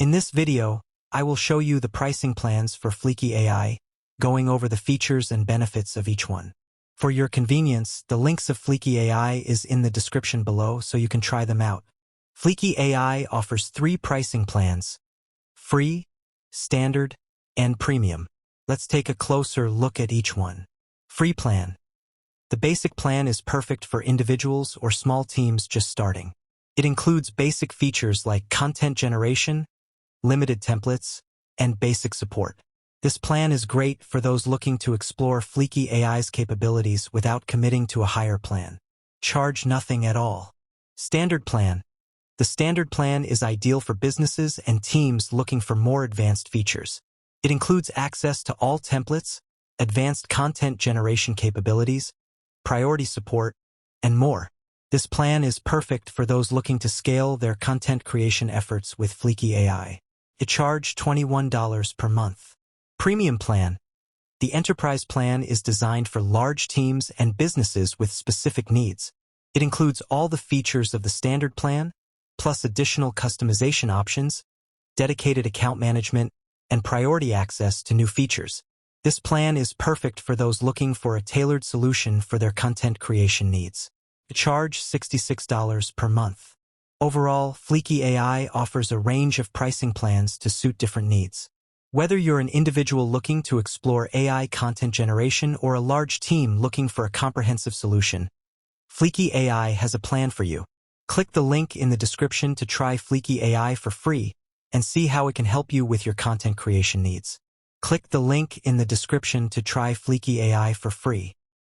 In this video, I will show you the pricing plans for Fliki AI, going over the features and benefits of each one. For your convenience, the links of Fliki AI is in the description below so you can try them out. Fliki AI offers 3 pricing plans: free, standard, and premium. Let's take a closer look at each one. Free plan. The basic plan is perfect for individuals or small teams just starting. It includes basic features like content generation, limited templates, and basic support. This plan is great for those looking to explore Fliki AI's capabilities without committing to a higher plan. Charge nothing at all. Standard plan. The standard plan is ideal for businesses and teams looking for more advanced features. It includes access to all templates, advanced content generation capabilities, priority support, and more. This plan is perfect for those looking to scale their content creation efforts with Fliki AI. It charges $21 per month. Premium plan. The enterprise plan is designed for large teams and businesses with specific needs. It includes all the features of the standard plan, plus additional customization options, dedicated account management, and priority access to new features. This plan is perfect for those looking for a tailored solution for their content creation needs. It charges $66 per month. Overall, Fliki AI offers a range of pricing plans to suit different needs. Whether you're an individual looking to explore AI content generation or a large team looking for a comprehensive solution, Fliki AI has a plan for you. Click the link in the description to try Fliki AI for free and see how it can help you with your content creation needs. Click the link in the description to try Fliki AI for free.